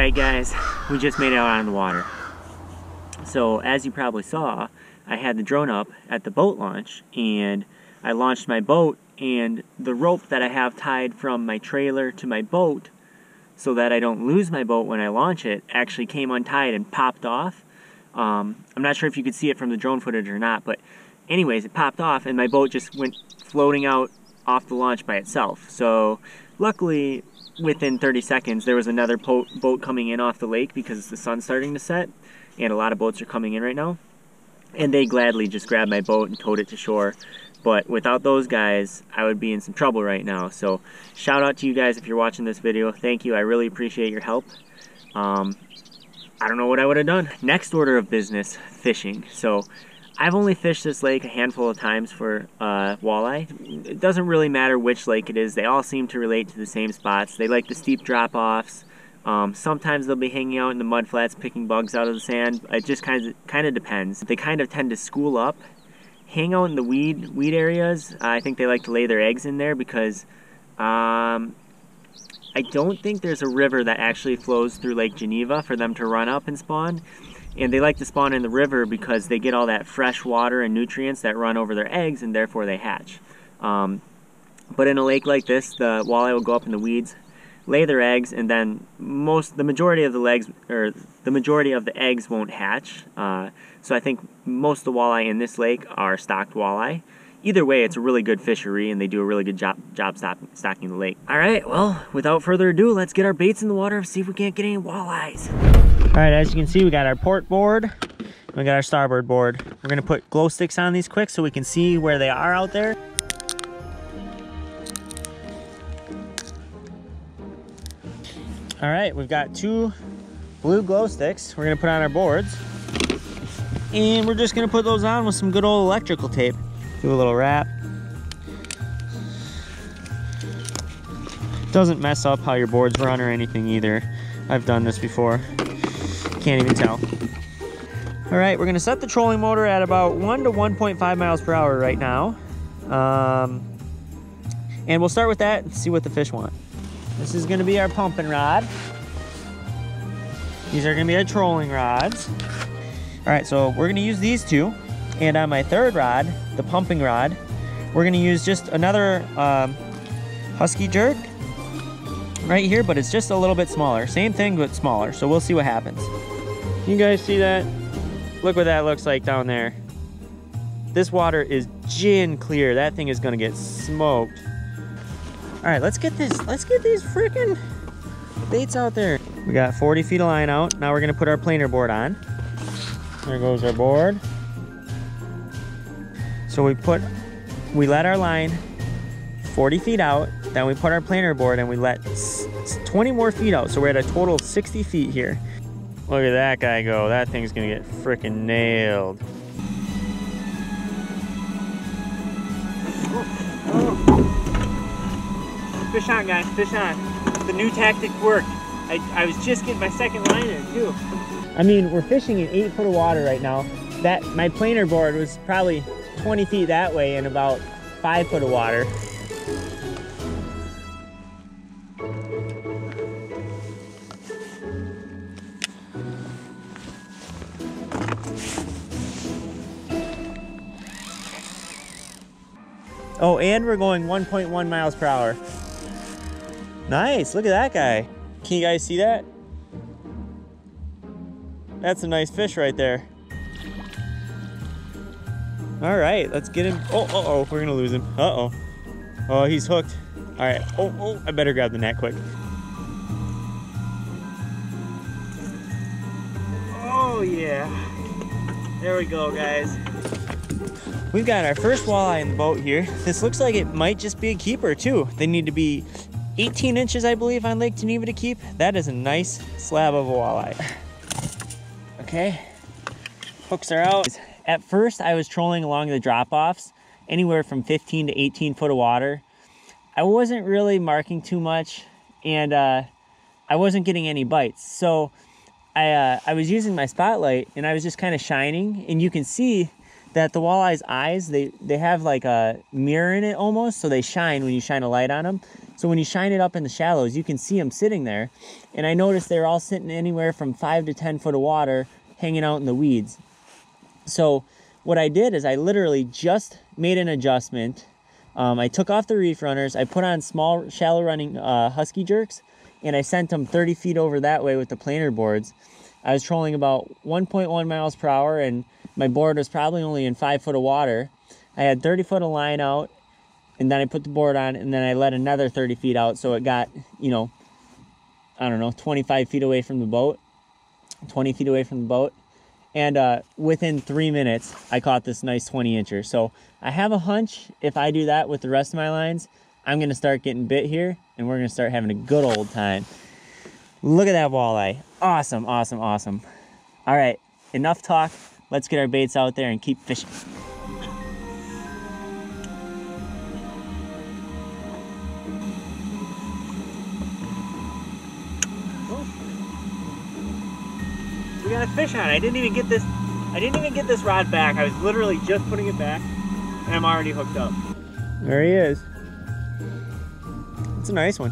Alright guys, we just made it out on the water. So as you probably saw, I had the drone up at the boat launch and I launched my boat, and the rope that I have tied from my trailer to my boat so that I don't lose my boat when I launch it actually came untied and popped off. I'm not sure if you could see it from the drone footage or not, but anyways, it popped off and my boat just went floating out off the launch by itself. So luckily, within 30 seconds, there was another boat coming in off the lake because the sun's starting to set and a lot of boats are coming in right now. And they gladly just grabbed my boat and towed it to shore. But without those guys, I would be in some trouble right now. So shout out to you guys if you're watching this video. Thank you. I really appreciate your help. I don't know what I would have done. Next order of business, fishing. So I've only fished this lake a handful of times for walleye. It doesn't really matter which lake it is. They all seem to relate to the same spots. They like the steep drop-offs. Sometimes they'll be hanging out in the mud flats picking bugs out of the sand. It just kind of depends. They kind of tend to school up, hang out in the weed areas. I think they like to lay their eggs in there because I don't think there's a river that actually flows through Lake Geneva for them to run up and spawn. And they like to spawn in the river because they get all that fresh water and nutrients that run over their eggs, and therefore they hatch. But in a lake like this, the walleye will go up in the weeds, lay their eggs, and then the majority of the eggs won't hatch. So I think most of the walleye in this lake are stocked walleye. Either way, it's a really good fishery, and they do a really good job stocking the lake. All right, well, without further ado, let's get our baits in the water and see if we can't get any walleyes. All right, as you can see, we got our port board, we got our starboard board. We're gonna put glow sticks on these quick so we can see where they are out there. All right, we've got 2 blue glow sticks we're gonna put on our boards. And we're just gonna put those on with some good old electrical tape. Do a little wrap. Doesn't mess up how your boards run or anything either. I've done this before. Can't even tell. All right, we're gonna set the trolling motor at about 1 to 1.5 miles per hour right now. And we'll start with that and see what the fish want. This is gonna be our pumping rod. These are gonna be our trolling rods. All right, so we're gonna use these 2. And on my third rod, the pumping rod, we're gonna use just another husky jerk right here, but it's just a little bit smaller. Same thing, but smaller, so we'll see what happens. You guys see that? Look what that looks like down there. This water is gin clear. That thing is gonna get smoked. All right, let's get these freaking baits out there. We got 40 feet of line out. Now we're gonna put our planer board on. There goes our board. So we let our line 40 feet out, then we put our planer board and we let 20 more feet out. So we're at a total of 60 feet here. Look at that guy go. That thing's gonna get freaking nailed. Fish on, guys, fish on. The new tactic worked. I was just getting my second line in too. I mean, we're fishing in 8 foot of water right now. My planer board was probably 20 feet that way in about 5 foot of water. Oh, and we're going 1.1 miles per hour. Nice, look at that guy. Can you guys see that? That's a nice fish right there. All right, let's get him. Oh, we're gonna lose him. Uh-oh. Oh, he's hooked. All right, oh, I better grab the net quick. Oh yeah, there we go, guys. We've got our first walleye in the boat here. This looks like it might just be a keeper too. They need to be 18 inches, I believe, on Lake Geneva to keep. That is a nice slab of a walleye. Okay, hooks are out. At first, I was trolling along the drop-offs, anywhere from 15 to 18 foot of water. I wasn't really marking too much, and I wasn't getting any bites. So I was using my spotlight, and I was just kind of shining, and you can see that the walleye's eyes, they have like a mirror in it almost, so they shine when you shine a light on them. So when you shine it up in the shallows, you can see them sitting there. And I noticed they're all sitting anywhere from 5 to 10 foot of water, hanging out in the weeds. So what I did is I literally just made an adjustment. I took off the reef runners, I put on small shallow running husky jerks, and I sent them 30 feet over that way with the planer boards. I was trolling about 1.1 miles per hour, and my board was probably only in 5 foot of water. I had 30 foot of line out, and then I put the board on, and then I let another 30 feet out, so it got, you know, I don't know, 25 feet away from the boat, 20 feet away from the boat. And within 3 minutes, I caught this nice 20-incher. So I have a hunch if I do that with the rest of my lines, I'm going to start getting bit here, and we're going to start having a good old time. Look at that walleye. Awesome, awesome, awesome. All right, enough talk. Let's get our baits out there and keep fishing. We got a fish on it. I didn't even get this rod back. I was literally just putting it back, and I'm already hooked up. There he is. It's a nice one.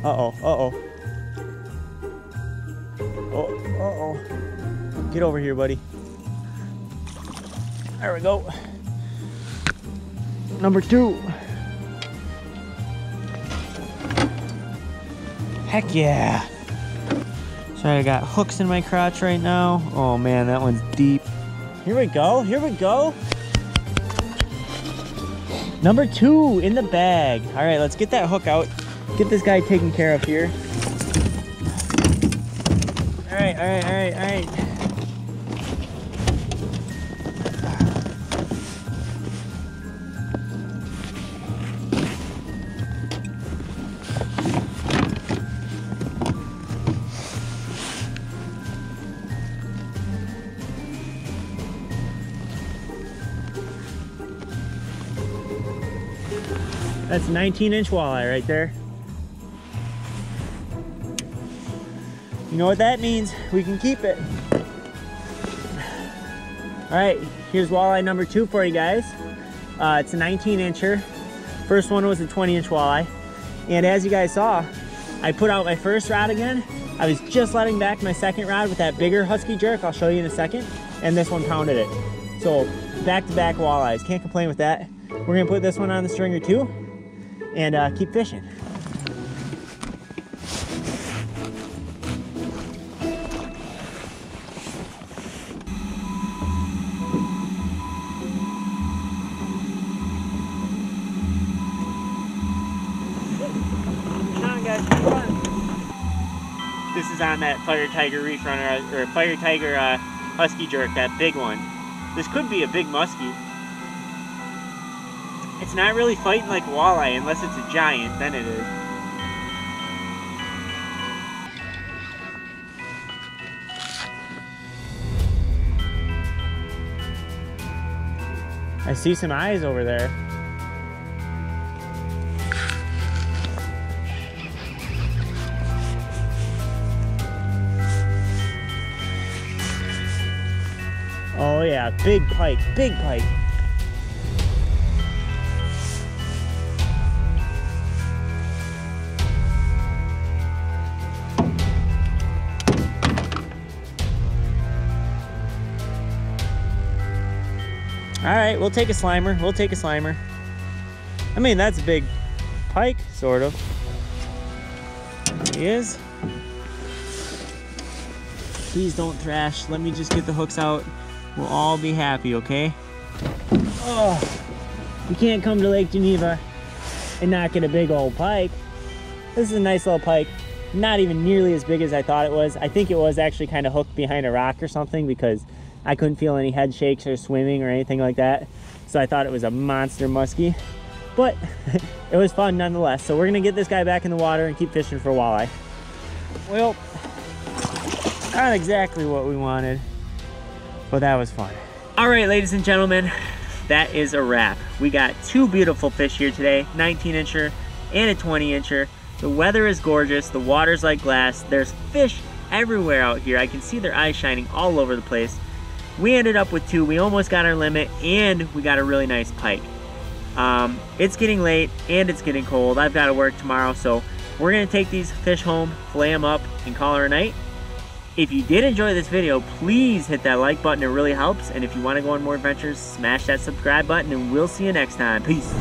Uh-oh, uh-oh. Oh, uh-oh. Get over here, buddy. There we go. Number 2. Heck yeah. Sorry, I got hooks in my crotch right now. Oh man, that one's deep. Here we go, here we go. Number 2 in the bag. All right, let's get that hook out. Get this guy taken care of here. All right, all right, all right, all right. That's a 19-inch walleye right there. You know what that means? We can keep it. All right, here's walleye number 2 for you guys. It's a 19-incher. First one was a 20-inch walleye. And as you guys saw, I put out my first rod again. I was just letting back my second rod with that bigger husky jerk. I'll show you in a second. And this one pounded it. So back-to-back walleyes. Can't complain with that. We're gonna put this one on the stringer too and keep fishing. Come on, guys, come on. This is on that Fire Tiger Reef Runner, or Fire Tiger Husky Jerk, that big one. This could be a big muskie. It's not really fighting like a walleye unless it's a giant, then it is. I see some eyes over there. Oh yeah, big pike, big pike. All right, we'll take a slimer. We'll take a slimer. I mean, that's a big pike, sort of. There he is. Please don't thrash. Let me just get the hooks out. We'll all be happy, okay? Oh, you can't come to Lake Geneva and not get a big old pike. This is a nice little pike. Not even nearly as big as I thought it was. I think it was actually kind of hooked behind a rock or something because I couldn't feel any head shakes or swimming or anything like that. So I thought it was a monster muskie, but it was fun nonetheless. So we're gonna get this guy back in the water and keep fishing for walleye. Well, not exactly what we wanted, but that was fun. All right, ladies and gentlemen, that is a wrap. We got 2 beautiful fish here today, 19-incher and a 20-incher. The weather is gorgeous, the water's like glass. There's fish everywhere out here. I can see their eyes shining all over the place. we ended up with 2. We almost got our limit, and we got a really nice pike. It's getting late, and it's getting cold. I've got to work tomorrow, so we're going to take these fish home, fillet them up, and call her a night. If you did enjoy this video, please hit that like button. It really helps. And if you want to go on more adventures, smash that subscribe button, and we'll see you next time. Peace.